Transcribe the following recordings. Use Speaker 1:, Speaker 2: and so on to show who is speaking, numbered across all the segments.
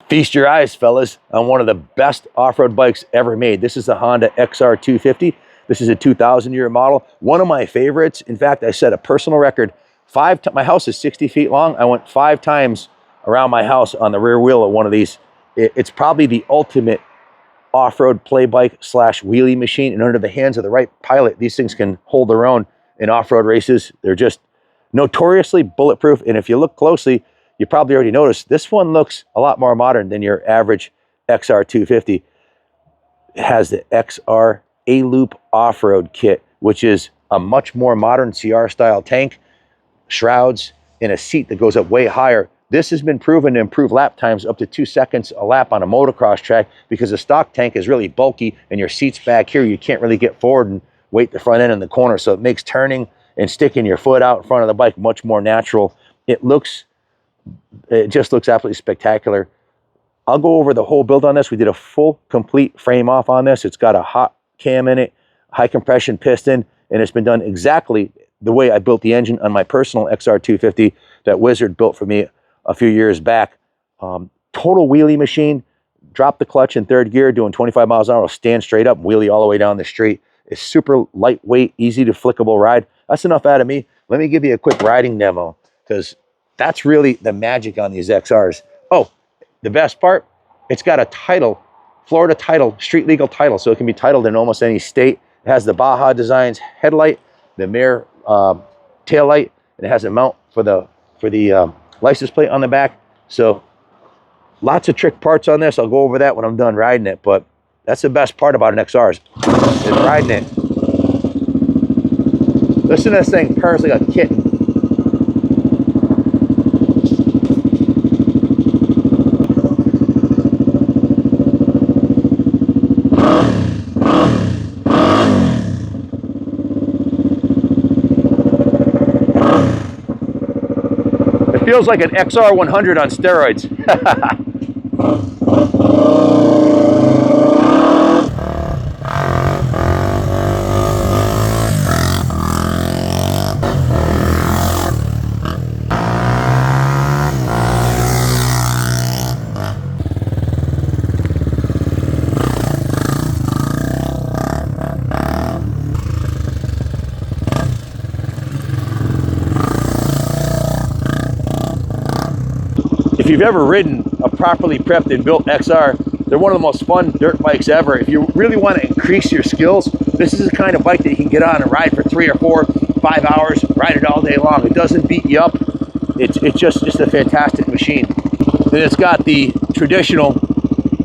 Speaker 1: Feast your eyes, fellas, on one of the best off-road bikes ever made. This is the Honda XR250. This is a 2000-year model. One of my favorites. In fact, I set a personal record. My house is 60 feet long. I went 5 times around my house on the rear wheel of one of these. It's probably the ultimate off-road play bike slash wheelie machine. And under the hands of the right pilot, these things can hold their own in off-road races. They're just notoriously bulletproof. And if you look closely, you probably already noticed this one looks a lot more modern than your average XR250. It has the XR A-Loop Offroad Kit, which is a much more modern CR style tank, shrouds, and a seat that goes up way higher. This has been proven to improve lap times up to 2 seconds a lap on a motocross track because the stock tank is really bulky and your seat's back here. You can't really get forward and weight the front end in the corner. So it makes turning and sticking your foot out in front of the bike much more natural. It just looks absolutely spectacular. I'll go over the whole build on this. We did a full, complete frame off on this. It's got a hot cam in it, high compression piston, and it's been done exactly the way I built the engine on my personal XR250 that Wizard built for me a few years back. Total wheelie machine. Drop the clutch in 3rd gear, doing 25 miles an hour, stand straight up, wheelie all the way down the street. It's super lightweight, easy to flickable ride. That's enough out of me. Let me give you a quick riding demo, because that's really the magic on these XRs. Oh, the best part, it's got a title, Florida title, street legal title, so it can be titled in almost any state. It has the Baja Designs headlight, the mirror tail light, and it has a mount for the license plate on the back. So lots of trick parts on this. I'll go over that when I'm done riding it, but that's the best part about an XR is riding it. Listen to this thing, purrs like a kitten. Feels like an XR100 on steroids. If you've ever ridden a properly prepped and built XR, they're one of the most fun dirt bikes ever. If you really want to increase your skills, this is the kind of bike that you can get on and ride for 3 or 4, 5 hours, ride it all day long. It doesn't beat you up. It's just a fantastic machine. And it's got the traditional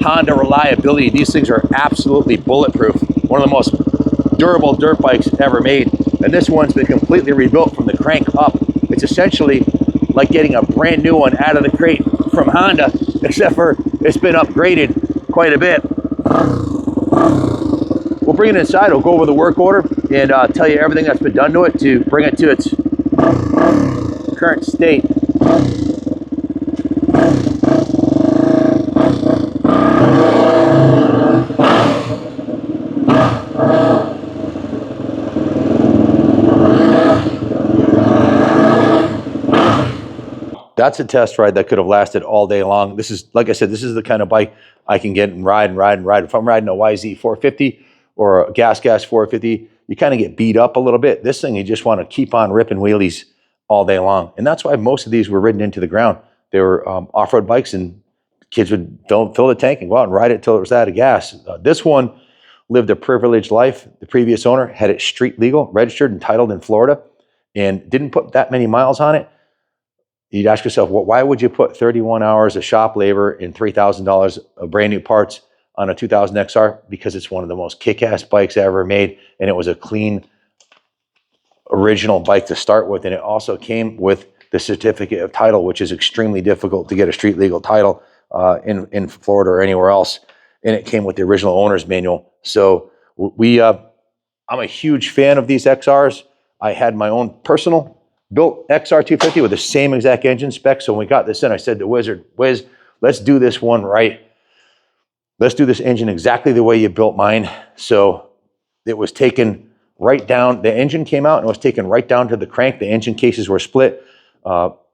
Speaker 1: Honda reliability. These things are absolutely bulletproof. One of the most durable dirt bikes ever made. And this one's been completely rebuilt from the crank up. It's essentially like getting a brand new one out of the crate from Honda, except for it's been upgraded quite a bit. We'll bring it inside. We'll go over the work order and tell you everything that's been done to it to bring it to its current state. That's a test ride that could have lasted all day long. This is, like I said, this is the kind of bike I can get and ride and ride and ride. If I'm riding a YZ450 or a gas 450, you kind of get beat up a little bit. This thing, you just want to keep on ripping wheelies all day long. And that's why most of these were ridden into the ground. They were off-road bikes, and kids would fill the tank and go out and ride it till it was out of gas. This one lived a privileged life. The previous owner had it street legal, registered and titled in Florida, and didn't put that many miles on it. You'd ask yourself, well, why would you put 31 hours of shop labor and $3,000 of brand new parts on a 2000 XR? Because it's one of the most kick-ass bikes ever made, and it was a clean, original bike to start with. And it also came with the certificate of title, which is extremely difficult to get a street legal title in Florida or anywhere else. And it came with the original owner's manual. So I'm a huge fan of these XRs. I had my own personal built XR250 with the same exact engine spec. So when we got this in, I said to Wizard, Wiz, let's do this one right. Let's do this engine exactly the way you built mine. So it was taken right down, the engine came out and it was taken right down to the crank. The engine cases were split.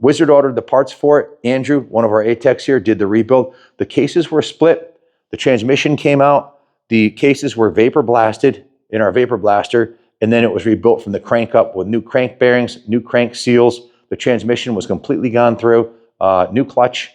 Speaker 1: Wizard ordered the parts for it. Andrew, one of our A-techs here, did the rebuild. The cases were split. The transmission came out. The cases were vapor blasted in our vapor blaster, and then it was rebuilt from the crank up with new crank bearings, new crank seals. The transmission was completely gone through, new clutch.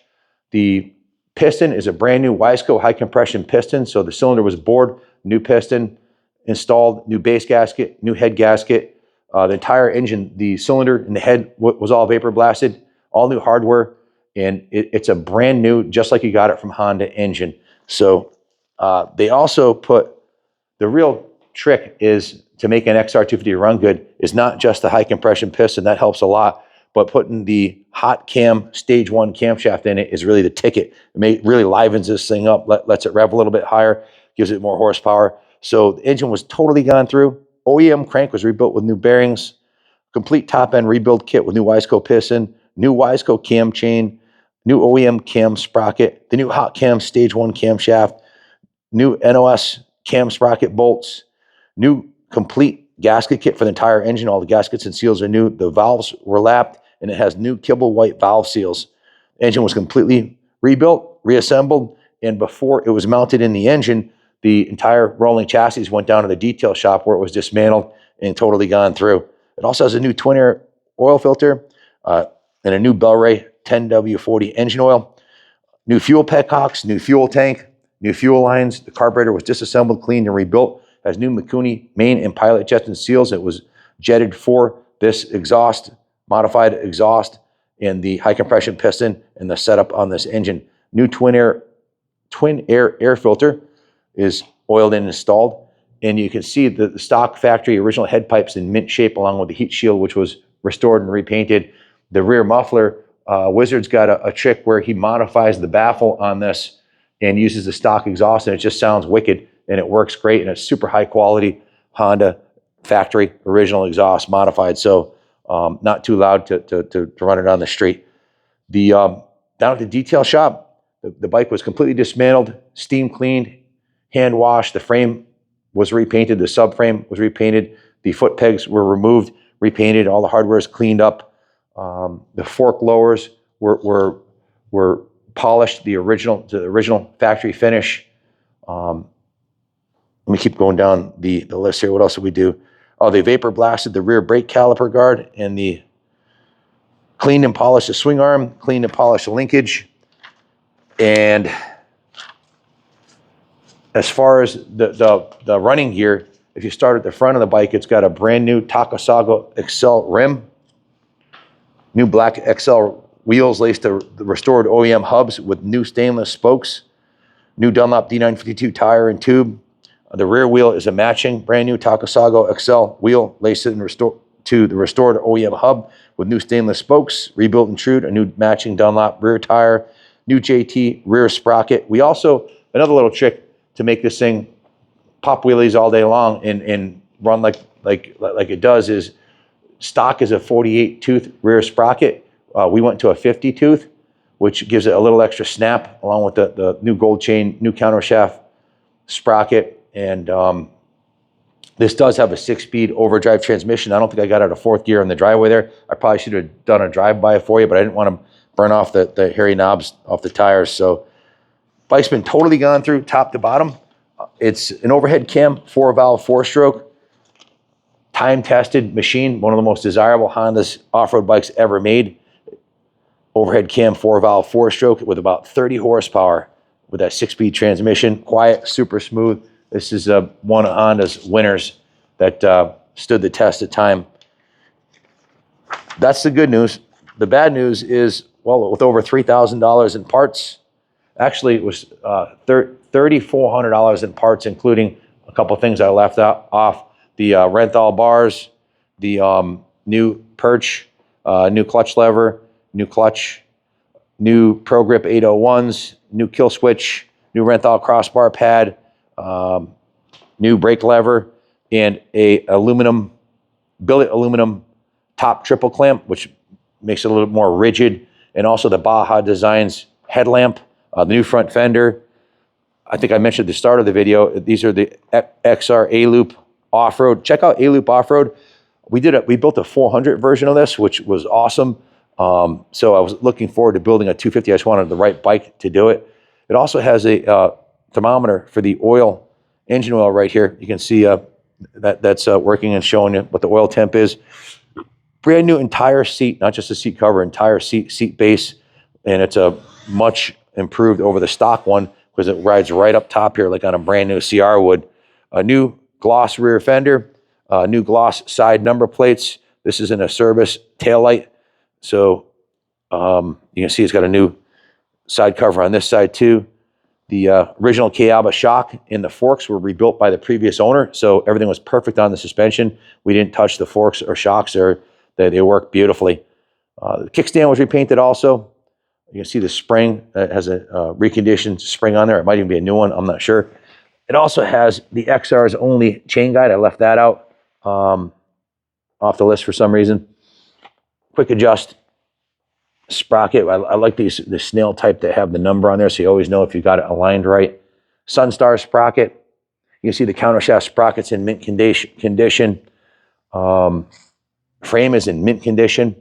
Speaker 1: The piston is a brand new Wiseco high compression piston, so the cylinder was bored, new piston installed, new base gasket, new head gasket. The entire engine, the cylinder and the head was all vapor blasted, all new hardware, and it's a brand new, just like you got it from Honda engine. So they also put, the real trick is to make an XR250 run good is not just the high compression piston, that helps a lot, but putting the hot cam stage 1 camshaft in it is really the ticket. It really livens this thing up, lets it rev a little bit higher, gives it more horsepower. So the engine was totally gone through. OEM crank was rebuilt with new bearings, complete top end rebuild kit with new Wiseco piston, new Wiseco cam chain, new OEM cam sprocket, the new hot cam stage 1 camshaft, new NOS cam sprocket bolts, new complete gasket kit for the entire engine. All the gaskets and seals are new. The valves were lapped, and it has new Kibble white valve seals. The engine was completely rebuilt, reassembled, and before it was mounted in the engine, the entire rolling chassis went down to the detail shop where it was dismantled and totally gone through. It also has a new twin air oil filter and a new Bel-Ray 10W40 engine oil, new fuel petcocks, new fuel tank, new fuel lines. The carburetor was disassembled, cleaned, and rebuilt. It has new Mikuni main and pilot jets and seals. It was jetted for this exhaust, modified exhaust, and the high compression piston and the setup on this engine. New twin air air filter is oiled and installed, and you can see the stock factory original head pipes in mint shape along with the heat shield, which was restored and repainted. The rear muffler, Wizard's got a trick where he modifies the baffle on this and uses the stock exhaust, and it just sounds wicked, and it works great, and it's super high quality Honda factory original exhaust modified, so not too loud to run it on the street. Down at the detail shop, the bike was completely dismantled, steam cleaned, hand washed. The frame was repainted. The subframe was repainted. The foot pegs were removed, repainted. All the hardware is cleaned up. The fork lowers were polished to the original factory finish. Let me keep going down the list here. What else did we do? Oh, they vapor blasted the rear brake caliper guard and the cleaned and polished the swing arm, cleaned and polished the linkage, and as far as the running gear, if you start at the front of the bike, it's got a brand new Takasago XL rim, new black XL wheels laced to the restored OEM hubs with new stainless spokes, new Dunlop D952 tire and tube. The rear wheel is a matching brand new Takasago XL wheel laced to the restored OEM hub with new stainless spokes, rebuilt and trued, a new matching Dunlop rear tire, new JT rear sprocket. We also, another little trick to make this thing pop wheelies all day long and run like it does is stock is a 48 tooth rear sprocket. We went to a 50 tooth, which gives it a little extra snap along with the new gold chain, new countershaft sprocket. And this does have a 6-speed overdrive transmission. I don't think I got out of 4th gear in the driveway there. I probably should have done a drive-by for you, but I didn't want to burn off the hairy knobs off the tires. So bike's been totally gone through top to bottom. It's an overhead cam, 4-valve, 4-stroke, time-tested machine, one of the most desirable Honda's off-road bikes ever made. Overhead cam, 4-valve, 4-stroke with about 30 horsepower with that 6-speed transmission. Quiet, super smooth. This is one of Honda's winners that stood the test of time. That's the good news. The bad news is, well, with over $3,000 in parts, actually it was $3,400 in parts, including a couple things I left off. The Renthal bars, the new perch, new clutch lever, new clutch, new Pro Grip 801s, new kill switch, new Renthal crossbar pad, new brake lever, and a billet aluminum top triple clamp, which makes it a little more rigid, and also the Baja Designs headlamp, the new front fender. I think I mentioned at the start of the video, these are the XR A-Loop Offroad. Check out A-Loop Offroad. We built a 400 version of this, which was awesome. So I was looking forward to building a 250. I just wanted the right bike to do it. It also has a thermometer for the oil, engine oil right here. You can see that's working and showing you what the oil temp is. Brand new entire seat, not just a seat cover, entire seat base, and it's a much improved over the stock one because it rides right up top here like on a brand new CR would. A new gloss rear fender, new gloss side number plates. This is in a service taillight. So you can see it's got a new side cover on this side too. The original Kaplan shock and the forks were rebuilt by the previous owner, so everything was perfect on the suspension. We didn't touch the forks or shocks, or they work beautifully. The kickstand was repainted also. You can see the spring has a reconditioned spring on there. It might even be a new one, I'm not sure. It also has the XR's only chain guide. I left that out off the list for some reason. Quick adjust sprocket. I like the snail type that have the number on there, so you always know if you got it aligned right. Sunstar sprocket. You can see the countershaft sprockets in mint condition. Frame is in mint condition.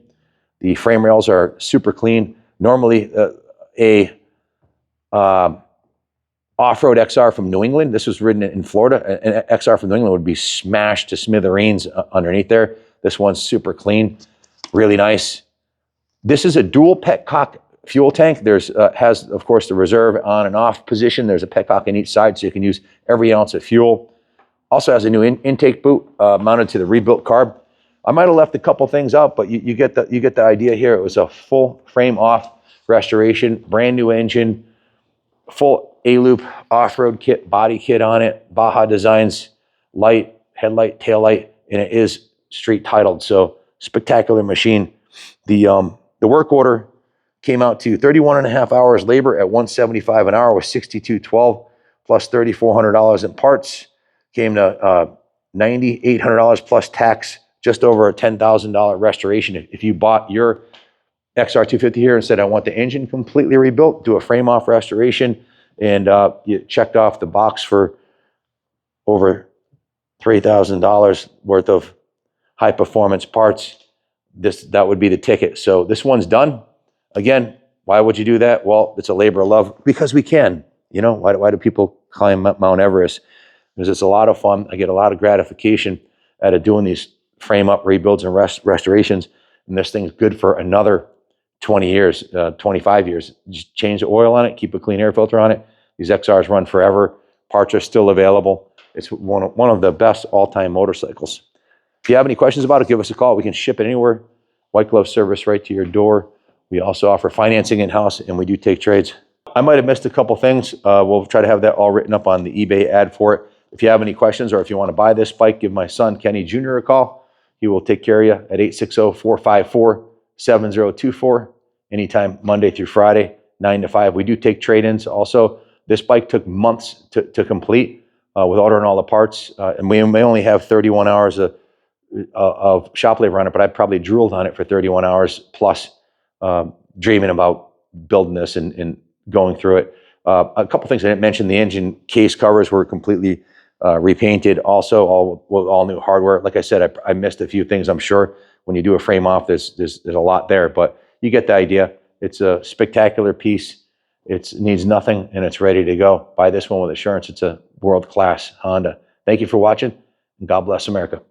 Speaker 1: The frame rails are super clean. Normally, a off-road XR from New England, this was ridden in Florida, an XR from New England would be smashed to smithereens underneath there. This one's super clean, really nice. This is a dual petcock fuel tank. There's has, of course, the reserve on and off position. There's a petcock on each side, so you can use every ounce of fuel. Also has a new intake boot mounted to the rebuilt carb. I might have left a couple things out, but you get the idea here. It was a full frame off restoration, brand new engine, full A-Loop Offroad Kit, body kit on it, Baja Designs, light, headlight, tail light, and it is street titled. So spectacular machine. The work order came out to 31 and a half hours labor at $175 an hour with $62.12 plus $3,400 in parts. Came to $9,800 plus tax, just over a $10,000 restoration. If you bought your XR250 here and said, I want the engine completely rebuilt, do a frame off restoration, and you checked off the box for over $3,000 worth of high performance parts, that would be the ticket. So this one's done. Again, why would you do that? Well, it's a labor of love because we can. You know, why do people climb Mount Everest? Because it's a lot of fun. I get a lot of gratification out of doing these frame up rebuilds and restorations. And this thing's good for another 20 years, 25 years. Just change the oil on it, keep a clean air filter on it. These XRs run forever. Parts are still available. It's one of the best all-time motorcycles. If you have any questions about it, give us a call. We can ship it anywhere. White glove service right to your door. We also offer financing in-house, and we do take trades. I might have missed a couple things. We'll try to have that all written up on the eBay ad for it. If you have any questions or if you want to buy this bike, give my son, Kenny Jr. a call. He will take care of you at 860-454-7024, anytime Monday through Friday, 9 to 5. We do take trade-ins also. This bike took months to complete with ordering all the parts, and we may only have 31 hours of shop labor on it, but I probably drooled on it for 31 hours plus, dreaming about building this and going through it. A couple things I didn't mention: the engine case covers were completely repainted, also all new hardware. Like I said, I missed a few things. I'm sure when you do a frame off, there's a lot there, but you get the idea. It's a spectacular piece. It needs nothing, and it's ready to go. Buy this one with assurance. It's a world-class Honda. Thank you for watching, and God bless America.